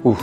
Oof.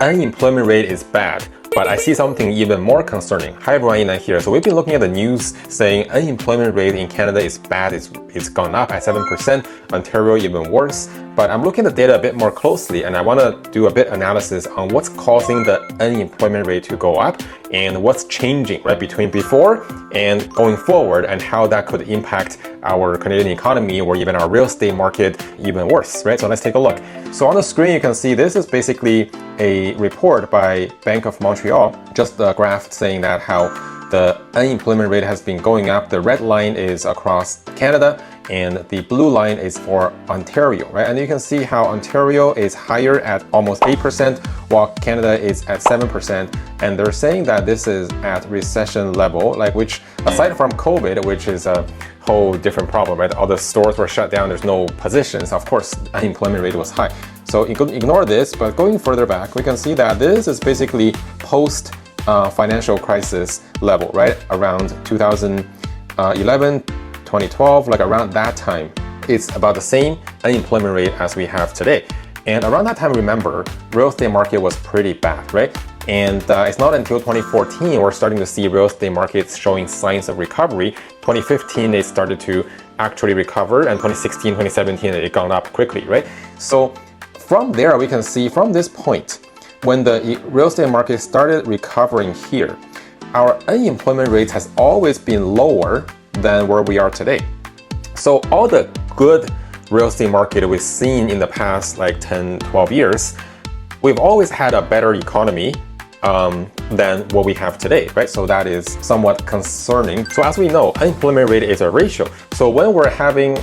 Unemployment rate is bad, but I see something even more concerning. Hi everyone, Ian here. So we've been looking at the news saying unemployment rate in Canada is bad. It's gone up at 7%. Ontario even worse. But I'm looking at the data a bit more closely, and I want to do a bit analysis on what's causing the unemployment rate to go up and what's changing right between before and going forward, and how that could impact our Canadian economy or even our real estate market even worse, right? So let's take a look. So on the screen you can see this is basically a report by Bank of Montreal, just a graph saying that how the unemployment rate has been going up. The red line is across Canada and the blue line is for Ontario, right? And you can see how Ontario is higher at almost 8%, while Canada is at 7%. And they're saying that this is at recession level, like which aside from COVID, which is a whole different problem, right? All the stores were shut down, there's no positions. Of course, unemployment rate was high. So ignore this, but going further back, we can see that this is basically post financial crisis level, right? Around 2011, 2012, like around that time, it's about the same unemployment rate as we have today. And around that time, remember, real estate market was pretty bad, right? And it's not until 2014 we're starting to see real estate markets showing signs of recovery. 2015, it started to actually recover, and 2016, 2017, it gone up quickly, right? So from there, we can see from this point, when the real estate market started recovering here, our unemployment rate has always been lower than where we are today. So all the good real estate market we've seen in the past like 10, 12 years, we've always had a better economy than what we have today, right? So that is somewhat concerning. So as we know, unemployment rate is a ratio. So when we're having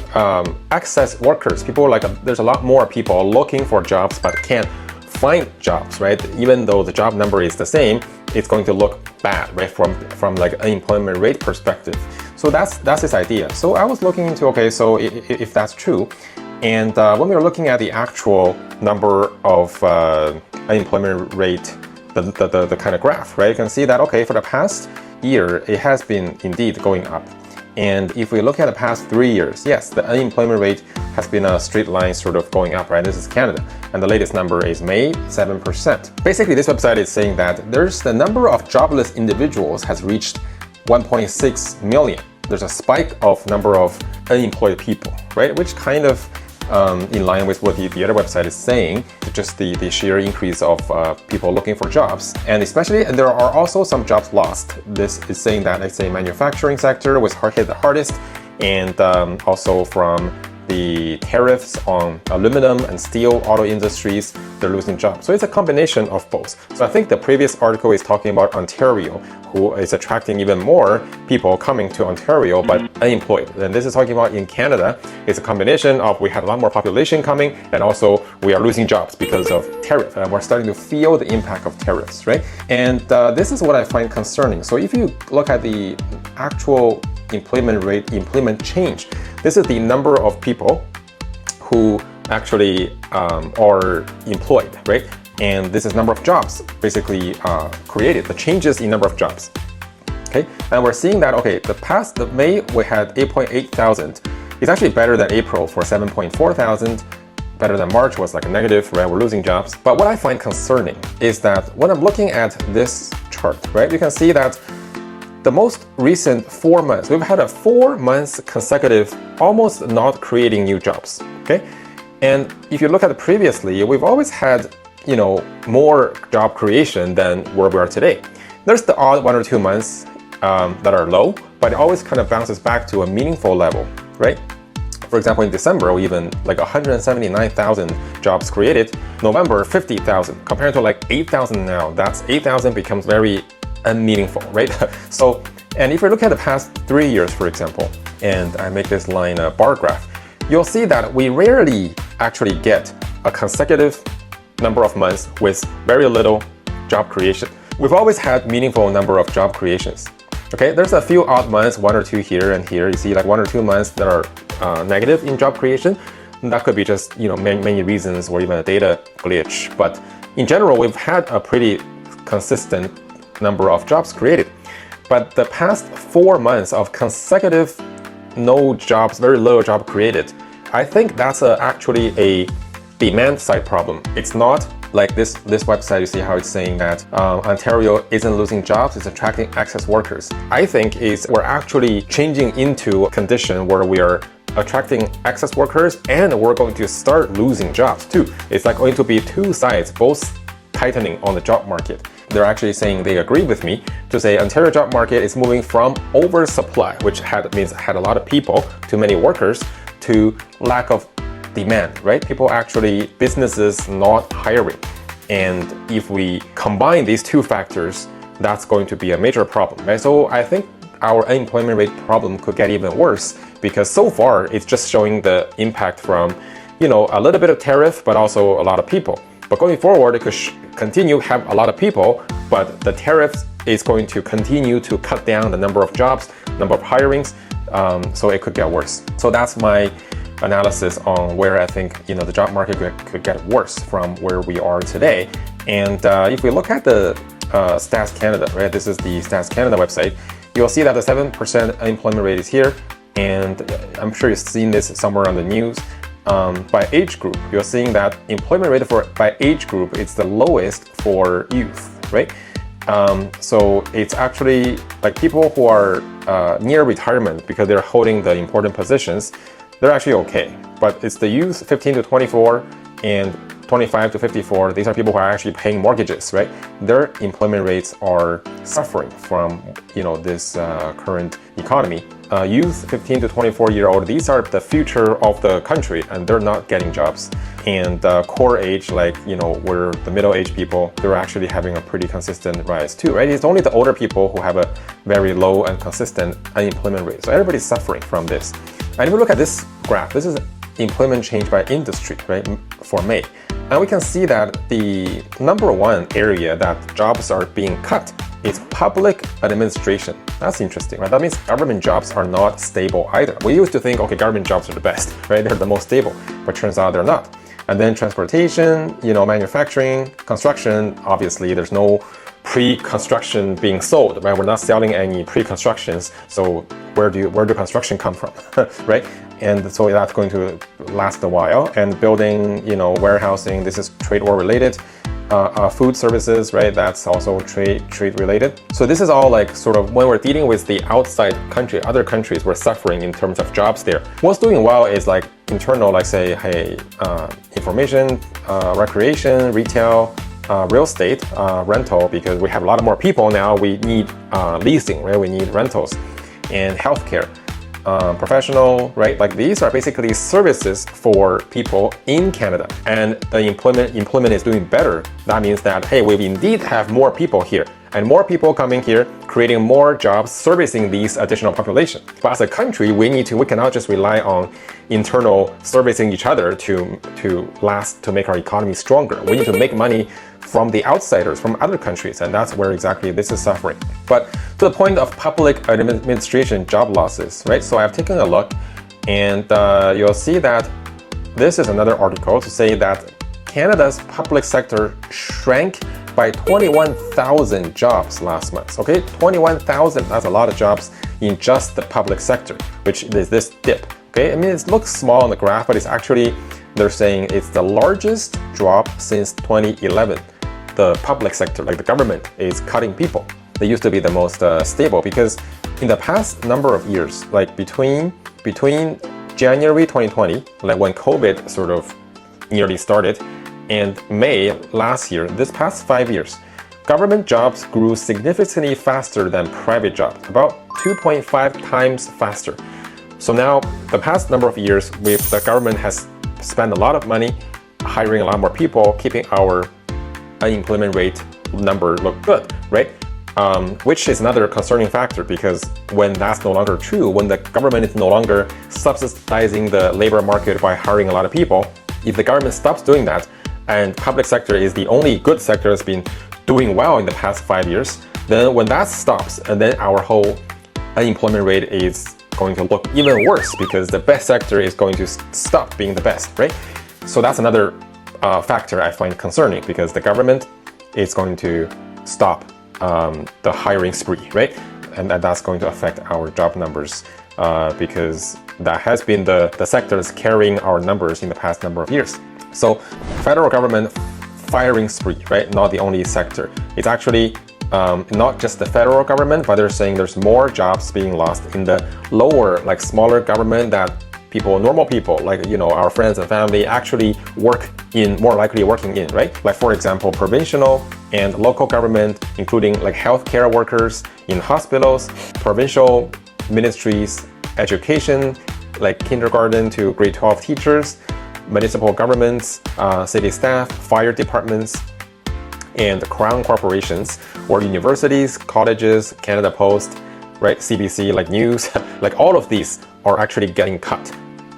excess workers, people there's a lot more people looking for jobs but can't find jobs, right? Even though the job number is the same, it's going to look bad, right? From like unemployment rate perspective. So that's this idea. So I was looking into, okay, so if that's true, and when we were looking at the actual number of unemployment rate, the kind of graph, right? You can see that, okay, for the past year, it has been indeed going up. And if we look at the past 3 years, yes, the unemployment rate has been a straight line sort of going up, right? This is Canada. And the latest number is May, 7%. Basically, this website is saying that there's the number of jobless individuals has reached 1.6 million. There's a spike of number of unemployed people, right? Which kind of in line with what the other website is saying, just the sheer increase of people looking for jobs. And especially, and there are also some jobs lost. This is saying that, let's say, manufacturing sector was hit the hardest, and also from the tariffs on aluminum and steel auto industries, they're losing jobs. So it's a combination of both. So I think the previous article is talking about Ontario, who is attracting even more people coming to Ontario but unemployed. And this is talking about in Canada, it's a combination of we had a lot more population coming, and also we are losing jobs because of tariff. And we're starting to feel the impact of tariffs, right? And this is what I find concerning. So if you look at the actual employment rate, employment change, this is the number of people who actually are employed, right? And this is number of jobs basically created, the changes in number of jobs. Okay, and we're seeing that, okay, the May we had 8.8 thousand. It's actually better than April for 7.4 thousand. Better than March was like a negative, right? We're losing jobs. But what I find concerning is that when I'm looking at this chart, right, you can see that the most recent 4 months, we've had a 4 months consecutive almost not creating new jobs, okay? And if you look at it previously, we've always had, you know, more job creation than where we are today. There's the odd 1 or 2 months that are low, but it always kind of bounces back to a meaningful level, right? For example, in December, we even like 179,000 jobs created. November, 50,000. Compared to like 8,000 now, that's 8,000 becomes very unmeaningful, right? So, and if you look at the past 3 years, for example, and I make this line a bar graph, you'll see that we rarely actually get a consecutive number of months with very little job creation. We've always had meaningful number of job creations. Okay, there's a few odd months, 1 or 2 here and here. You see like 1 or 2 months that are negative in job creation. And that could be just, you know, many reasons or even a data glitch. But in general, we've had a pretty consistent number of jobs created. But the past 4 months of consecutive no jobs, very little job created, I think that's actually a demand side problem. It's not like this website, you see how it's saying that Ontario isn't losing jobs, it's attracting excess workers. I think we're actually changing into a condition where we are attracting excess workers and we're going to start losing jobs too. It's like going to be two sides, both tightening on the job market. They're actually saying they agree with me to say Ontario job market is moving from oversupply, which means had a lot of people, too many workers, to lack of demand, right? Businesses not hiring. And if we combine these two factors, that's going to be a major problem, right? So I think our unemployment rate problem could get even worse because so far it's just showing the impact from, a little bit of tariff, but also a lot of people. But going forward, it could continue have a lot of people, but the tariffs is going to continue to cut down the number of jobs, number of hirings, so it could get worse. So that's my analysis on where I think the job market could get worse from where we are today. And if we look at the Stats Canada, right? This is the Stats Canada website. You'll see that the 7% unemployment rate is here, and I'm sure you've seen this somewhere on the news. By age group, you're seeing that employment rate by age group is the lowest for youth, right? So it's actually like people who are near retirement because they're holding the important positions, they're actually okay. But it's the youth 15 to 24 and 25 to 54, these are people who are actually paying mortgages, right? Their employment rates are suffering from, this current economy. Youth 15 to 24-year-old, these are the future of the country and they're not getting jobs. And core age, we're the middle-aged people, they're actually having a pretty consistent rise too, right? It's only the older people who have a very low and consistent unemployment rate. So everybody's suffering from this. And if we look at this graph, this is employment change by industry, right, for May. And we can see that the number one area that jobs are being cut is public administration. That's interesting, right? That means government jobs are not stable either. We used to think, okay, government jobs are the best, right? They're the most stable, but turns out they're not. And then transportation, manufacturing, construction, obviously there's no pre-construction being sold, right? We're not selling any pre-constructions, so where do construction come from, right? And so that's going to last a while. And building, warehousing, this is trade war related. Food services, right? That's also trade related. So this is all like sort of when we're dealing with the outside country, other countries, we're suffering in terms of jobs there. What's doing well is like internal, like say, hey, information, recreation, retail, real estate, rental, because we have a lot more people now. We need leasing, right? We need rentals, and healthcare. Professional, right? Like these are basically services for people in Canada, and the employment is doing better. That means that, hey, we indeed have more people here, and more people coming here, creating more jobs, servicing these additional population. But as a country, we cannot just rely on internal servicing each other to make our economy stronger. We need to make money from the outsiders, from other countries, and that's where exactly this is suffering. But to the point of public administration job losses, right? So I've taken a look, and you'll see that this is another article to say that Canada's public sector shrank by 21,000 jobs last month. Okay, 21,000, that's a lot of jobs in just the public sector, which is this dip. Okay, I mean, it looks small on the graph, but it's actually, they're saying it's the largest drop since 2011. The public sector, like the government, is cutting people. They used to be the most stable, because in the past number of years, like between January 2020, like when COVID sort of nearly started, and May last year, this past 5 years, government jobs grew significantly faster than private jobs, about 2.5 times faster. So now, the past number of years, the government has spent a lot of money hiring a lot more people, keeping our unemployment rate number look good, right? Which is another concerning factor, because when that's no longer true, when the government is no longer subsidizing the labor market by hiring a lot of people, if the government stops doing that, and public sector is the only good sector that's been doing well in the past 5 years, then when that stops, and then our whole unemployment rate is going to look even worse, because the best sector is going to stop being the best, right? So that's another factor I find concerning, because the government is going to stop the hiring spree, right? And that's going to affect our job numbers, because that has been the sectors carrying our numbers in the past number of years. So federal government firing spree, right? Not the only sector. It's actually not just the federal government, but they're saying there's more jobs being lost in the lower, like smaller government that people, normal people, like, you know, our friends and family actually work in, more likely working in, right? Like for example, provincial and local government, including like healthcare workers in hospitals, provincial ministries, education, like kindergarten to grade 12 teachers, municipal governments, city staff, fire departments, and crown corporations, or universities, colleges, Canada Post, right, CBC, like news, like all of these are actually getting cut.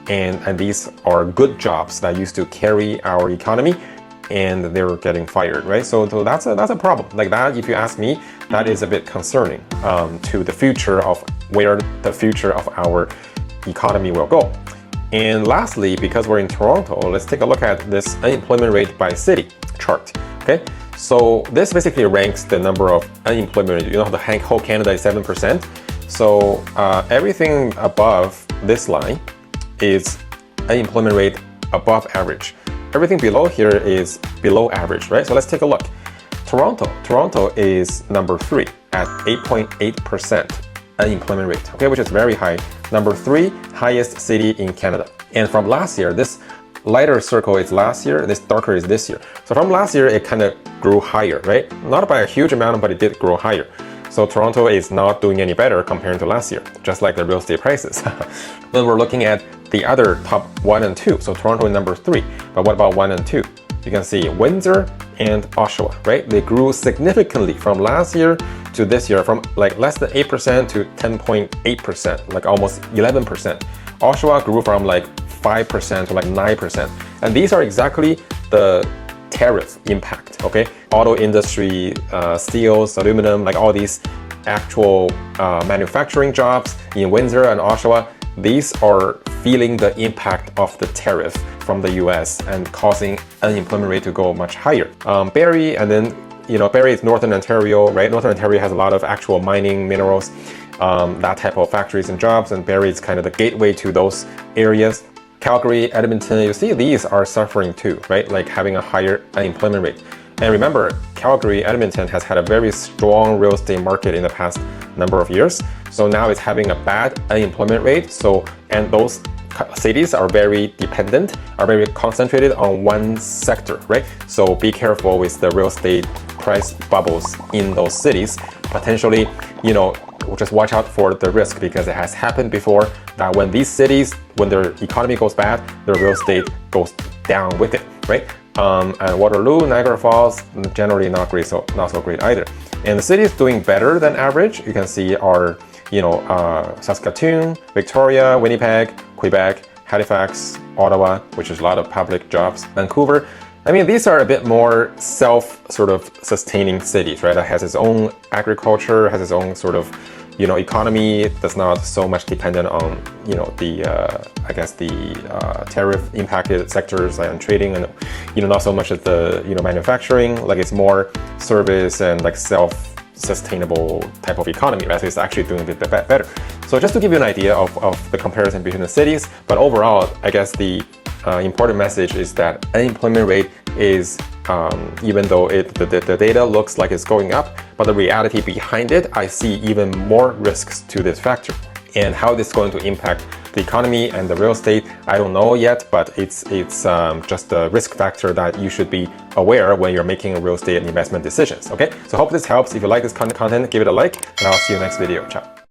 And these are good jobs that used to carry our economy, and they're getting fired, right? So that's a problem. Like that, if you ask me, that is a bit concerning to the future of where the future of our economy will go. And lastly, because we're in Toronto, let's take a look at this unemployment rate by city chart, okay? So this basically ranks the number of unemployment. You know, the whole Canada is 7%. So everything above this line is unemployment rate above average. Everything below here is below average, right? So let's take a look. Toronto is number 3 at 8.8% unemployment rate, okay, which is very high. Number 3 highest city in Canada. And from last year, this lighter circle is last year, this darker is this year. So from last year, it kind of grew higher, right? Not by a huge amount, but it did grow higher. So Toronto is not doing any better compared to last year, just like the real estate prices. When we're looking at the other top 1 and 2, so Toronto is number 3, but what about 1 and 2? You can see Windsor and Oshawa, right? They grew significantly from last year to this year, from like less than 8% to 10.8%, like almost 11%. Oshawa grew from like 5% to like 9%. And these are exactly the tariff impact, okay? Auto industry, steels, aluminum, like all these actual manufacturing jobs in Windsor and Oshawa, these are feeling the impact of the tariff from the US and causing unemployment rate to go much higher. Barrie, and then, you know, Barrie is Northern Ontario, right? Northern Ontario has a lot of actual mining minerals, that type of factories and jobs, and Barrie is kind of the gateway to those areas. Calgary, Edmonton, you see these are suffering too, right? Like having a higher unemployment rate. And remember, Calgary, Edmonton has had a very strong real estate market in the past number of years. So now it's having a bad unemployment rate. So, and those cities are very dependent, are very concentrated on one sector, right? So be careful with the real estate price bubbles in those cities. Potentially, you know, just watch out for the risk, because it has happened before that when these cities, when their economy goes bad, their real estate goes down with it, right? And Waterloo, Niagara Falls, generally not so great either. And the cities doing better than average, you can see are, you know, Saskatoon, Victoria, Winnipeg, Quebec, Halifax, Ottawa, which is a lot of public jobs, Vancouver. I mean, these are a bit more sort of sustaining cities, right? That has its own agriculture, has its own sort of, you know, economy that's not so much dependent on, you know, the I guess the tariff impacted sectors like trading, and, you know, not so much as the, you know, manufacturing. Like it's more service and like self-sustainable type of economy, right? So it's actually doing a bit better. So just to give you an idea of the comparison between the cities, but overall, I guess the important message is that unemployment rate is, even though the data looks like it's going up, but the reality behind it, I see even more risks to this factor. And how this is going to impact the economy and the real estate, I don't know yet, but it's just a risk factor that you should be aware when you're making real estate and investment decisions, okay? So hope this helps. If you like this content, give it a like, and I'll see you next video. Ciao.